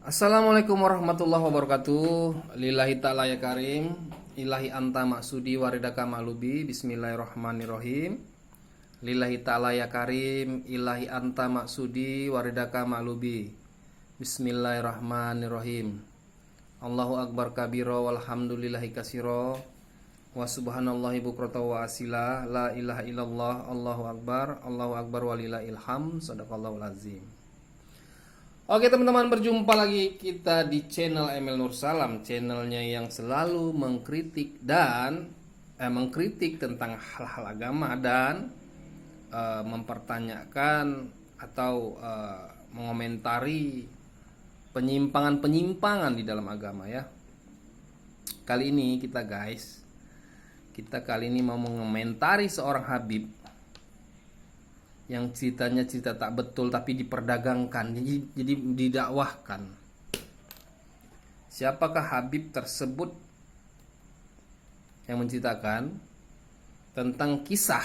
Assalamualaikum warahmatullahi wabarakatuh. Lillahi ta'ala ya karim. Ilahi anta maksudi waridaka malubi. Bismillahirrahmanirrahim. Lillahi ta'ala ya karim. Ilahi anta maksudi waridaka malubi. Bismillahirrahmanirrahim. Allahu akbar kabiro walhamdulillahi kasiro. Wa subhanallahi bukrata wa asila. La ilaha illallah. Allahu akbar walillahil hamd. Shadaqallahul azim. Oke teman-teman, berjumpa lagi kita di channel Emil Nur Salam, channelnya yang selalu mengkritik dan mengkritik tentang hal-hal agama dan mempertanyakan atau mengomentari penyimpangan-penyimpangan di dalam agama ya. Kali ini kita kali ini mau mengomentari seorang Habib yang ceritanya cerita tak betul tapi diperdagangkan, jadi didakwahkan. Siapakah Habib tersebut yang menceritakan tentang kisah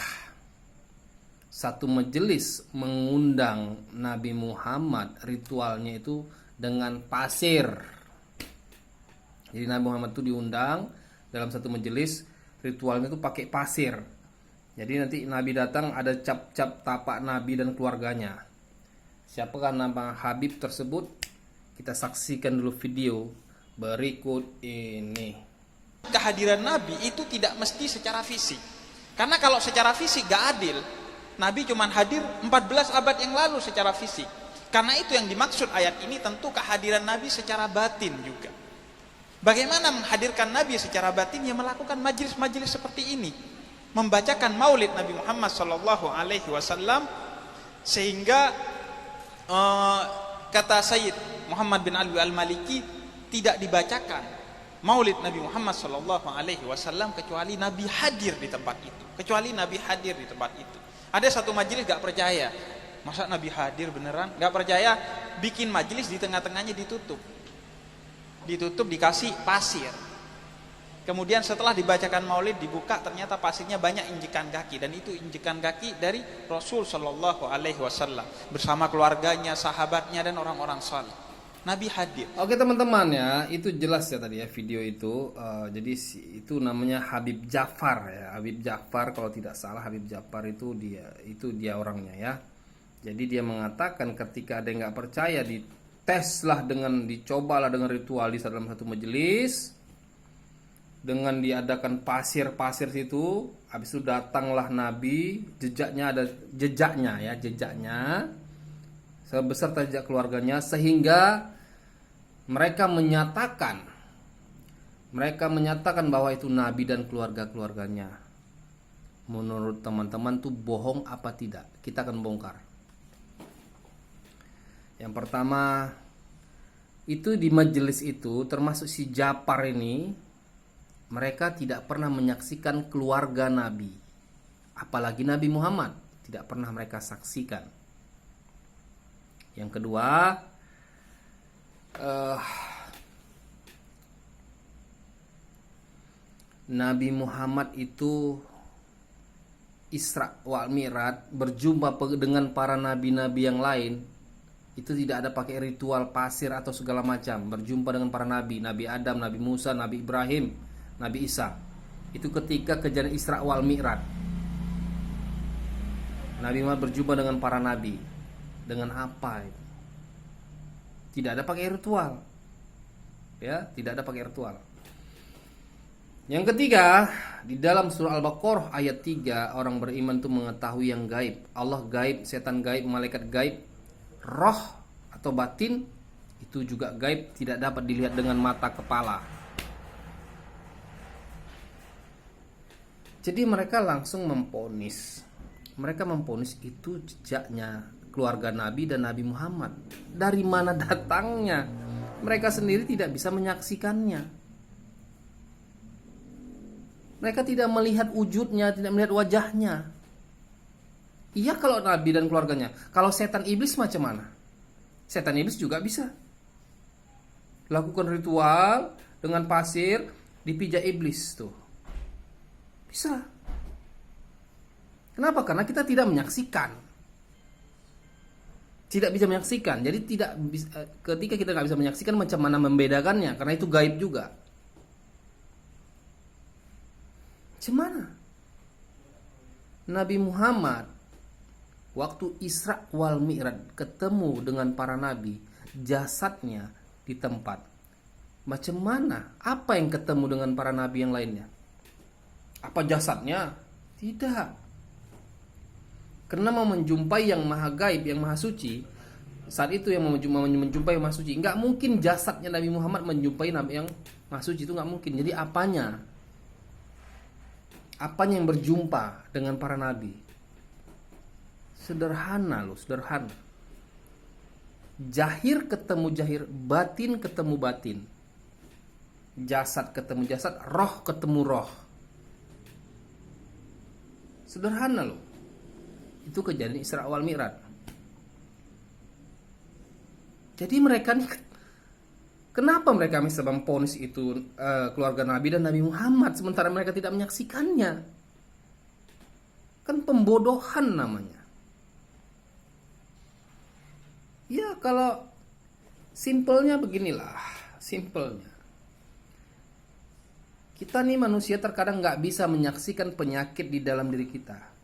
satu majelis mengundang Nabi Muhammad, ritualnya itu dengan pasir. Jadi Nabi Muhammad itu diundang dalam satu majelis, ritualnya itu pakai pasir. Jadi nanti Nabi datang ada cap-cap tapak Nabi dan keluarganya. Siapakah nama Habib tersebut? Kita saksikan dulu video berikut ini. Kehadiran Nabi itu tidak mesti secara fisik. Karena kalau secara fisik gak adil. Nabi cuma hadir 14 abad yang lalu secara fisik. Karena itu yang dimaksud ayat ini tentu kehadiran Nabi secara batin juga. Bagaimana menghadirkan Nabi secara batin? Ya melakukan majelis-majelis seperti ini, membacakan maulid Nabi Muhammad SAW, sehingga kata Sayyid Muhammad bin Ali al-Maliki, tidak dibacakan maulid Nabi Muhammad SAW kecuali Nabi hadir di tempat itu. Ada satu majelis gak percaya, masa Nabi hadir beneran? Gak percaya, bikin majelis di tengah-tengahnya ditutup, dikasih pasir. Kemudian setelah dibacakan maulid dibuka, ternyata pasirnya banyak injekan kaki, dan itu injekan kaki dari Rasul Shallallahu Alaihi Wasallam bersama keluarganya, sahabatnya dan orang-orang saleh. Nabi hadir. Oke teman-teman ya, itu jelas ya tadi ya video itu. Jadi itu namanya Habib Ja'far ya, Habib Ja'far kalau tidak salah. Habib Ja'far itu dia orangnya ya. Jadi dia mengatakan ketika ada yang nggak percaya, dicobalah dengan ritual di dalam satu majelis, dengan diadakan pasir situ. Habis itu datanglah Nabi, jejaknya sebesar jejak keluarganya, sehingga mereka menyatakan bahwa itu Nabi dan keluarganya. Menurut teman-teman tuh bohong apa tidak? Kita akan bongkar. Yang pertama, itu di majelis itu termasuk si Ja'far ini, mereka tidak pernah menyaksikan keluarga Nabi, apalagi Nabi Muhammad, tidak pernah mereka saksikan. Yang kedua, Nabi Muhammad itu Isra wal Mi'raj, berjumpa dengan para nabi-nabi yang lain, itu tidak ada pakai ritual pasir atau segala macam. Berjumpa dengan para nabi, Nabi Adam, Nabi Musa, Nabi Ibrahim, Nabi Isa. Itu ketika kejadian Isra wal Mi'raj. Nabi Muhammad berjumpa dengan para nabi. Dengan apa itu? Tidak ada pakai ritual. Ya, tidak ada pakai ritual. Yang ketiga, di dalam surah Al-Baqarah ayat 3, orang beriman itu mengetahui yang gaib. Allah gaib, setan gaib, malaikat gaib, roh atau batin itu juga gaib, tidak dapat dilihat dengan mata kepala. Jadi mereka langsung memponis. Mereka memponis itu jejaknya keluarga Nabi dan Nabi Muhammad. Dari mana datangnya? Mereka sendiri tidak bisa menyaksikannya. Mereka tidak melihat wujudnya, tidak melihat wajahnya. Iya kalau Nabi dan keluarganya. Kalau setan iblis macam mana? Setan iblis juga bisa lakukan ritual dengan pasir, dipijak iblis tuh. Bisa. Kenapa? Karena kita tidak menyaksikan. Tidak bisa menyaksikan. Jadi tidak bisa, ketika kita nggak bisa menyaksikan, macam mana membedakannya? Karena itu gaib juga. Macam mana? Nabi Muhammad waktu Isra wal Mi'raj ketemu dengan para nabi, jasadnya di tempat. Macam mana? Apa yang ketemu dengan para nabi yang lainnya? Apa jasadnya? Tidak. Karena mau menjumpai yang maha gaib, yang maha suci, saat itu yang mau menjumpai yang maha suci, nggak mungkin jasadnya Nabi Muhammad menjumpai nabi yang maha suci, itu nggak mungkin. Jadi apanya yang berjumpa dengan para nabi? Sederhana loh, sederhana. Jahir ketemu jahir, batin ketemu batin, jasad ketemu jasad, roh ketemu roh. Sederhana loh. Itu kejadian Isra wal Mi'raj. Jadi mereka nih, kenapa mereka bisa memvonis itu keluarga Nabi dan Nabi Muhammad sementara mereka tidak menyaksikannya? Kan pembodohan namanya. Ya kalau simpelnya beginilah, simpelnya. Kita nih manusia terkadang nggak bisa menyaksikan penyakit di dalam diri kita.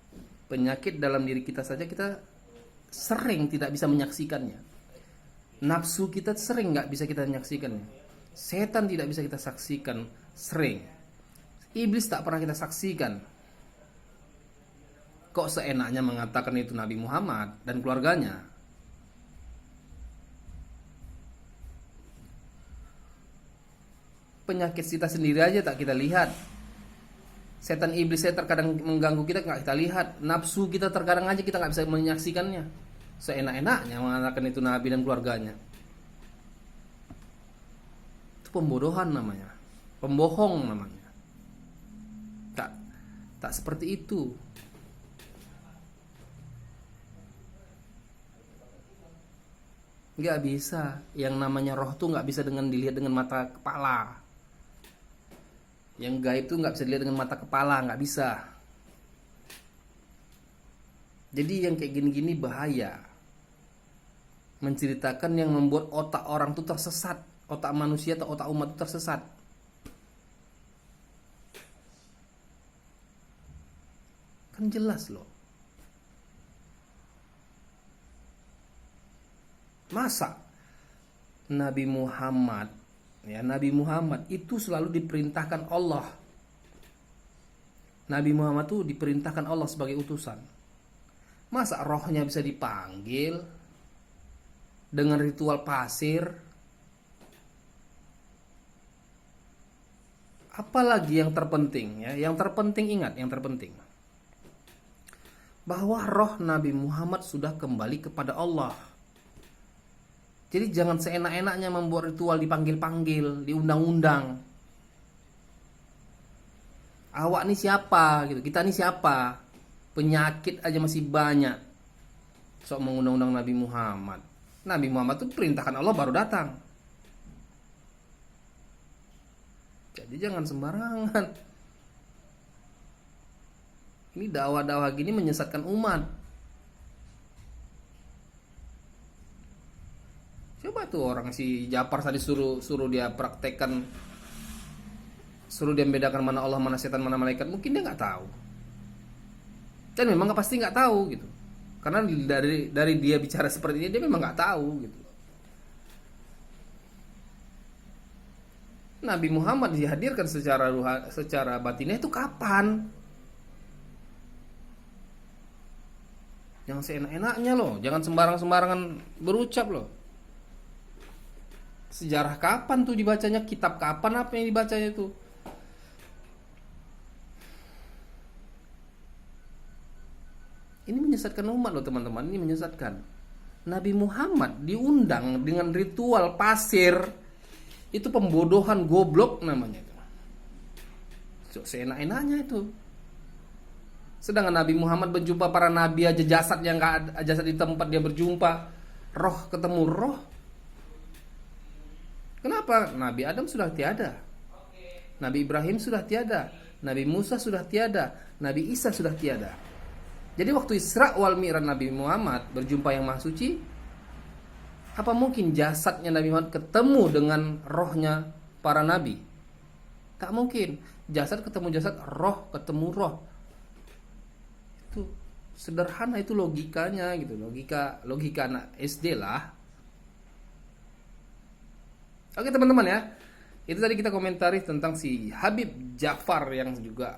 Penyakit dalam diri kita saja kita sering tidak bisa menyaksikannya. Nafsu kita sering nggak bisa kita menyaksikannya. Setan tidak bisa kita saksikan, sering. Iblis tak pernah kita saksikan. Kok seenaknya mengatakan itu Nabi Muhammad dan keluarganya? Penyakit kita sendiri aja tak kita lihat. Setan iblis saya terkadang mengganggu kita nggak kita lihat. Nafsu kita terkadang aja kita nggak bisa menyaksikannya. Seenak-enaknya mengatakan itu Nabi dan keluarganya. Itu pembodohan namanya, pembohong namanya. Tak seperti itu. Nggak bisa. Yang namanya roh tuh nggak bisa dilihat dengan mata kepala. Yang gaib tuh nggak bisa dilihat dengan mata kepala, nggak bisa. Jadi yang kayak gini-gini bahaya. Menceritakan yang membuat otak orang tuh tersesat, otak manusia atau otak umat tuh tersesat. Kan jelas loh. Masa Nabi Muhammad itu selalu diperintahkan Allah. Nabi Muhammad itu diperintahkan Allah sebagai utusan. Masa rohnya bisa dipanggil dengan ritual pasir? Apalagi yang terpenting ya? Yang terpenting ingat, yang terpenting bahwa roh Nabi Muhammad sudah kembali kepada Allah. Jadi jangan seenak-enaknya membuat ritual dipanggil-panggil, diundang-undang. Awak nih siapa gitu, kita nih siapa? Penyakit aja masih banyak. Sok mengundang-undang Nabi Muhammad. Nabi Muhammad tuh perintahkan Allah baru datang. Jadi jangan sembarangan. Ini dakwah-dakwah gini menyesatkan umat. Coba tuh orang si Ja'far tadi suruh dia praktekkan, suruh dia membedakan mana Allah, mana setan, mana malaikat, mungkin dia nggak tahu. Dan memang pasti nggak tahu gitu. Karena dari dia bicara seperti ini dia memang nggak tahu gitu. Nabi Muhammad dihadirkan secara batinnya itu kapan? Jangan seenak-enaknya loh, jangan sembarangan berucap loh. Sejarah kapan tuh dibacanya? Kitab kapan apa yang dibacanya itu? Ini menyesatkan umat loh teman-teman. Ini menyesatkan. Nabi Muhammad diundang dengan ritual pasir. Itu pembodohan, goblok namanya itu. So, seenak-enaknya itu. Sedangkan Nabi Muhammad berjumpa para nabi aja jasad yang gak ada, jasad di tempat dia berjumpa. Roh ketemu roh. Kenapa? Nabi Adam sudah tiada, Nabi Ibrahim sudah tiada, Nabi Musa sudah tiada, Nabi Isa sudah tiada. Jadi waktu Isra wal Mi'raj Nabi Muhammad berjumpa yang Maha Suci, Apa mungkin jasadnya Nabi Muhammad ketemu dengan rohnya para nabi? Tak mungkin. Jasad ketemu jasad, roh ketemu roh. Itu sederhana, itu logikanya gitu. Logika anak SD lah. Oke teman-teman ya. Itu tadi kita komentari tentang si Habib Ja'far yang juga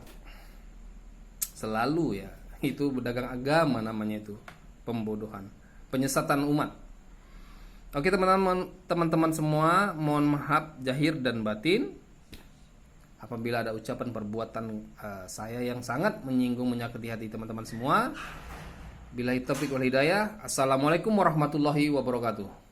selalu ya, itu berdagang agama namanya itu, pembodohan, penyesatan umat. Oke teman-teman semua, mohon maaf zahir dan batin apabila ada ucapan perbuatan saya yang sangat menyinggung, menyakiti hati teman-teman semua. Billahi taufiq wal hidayah. Assalamualaikum warahmatullahi wabarakatuh.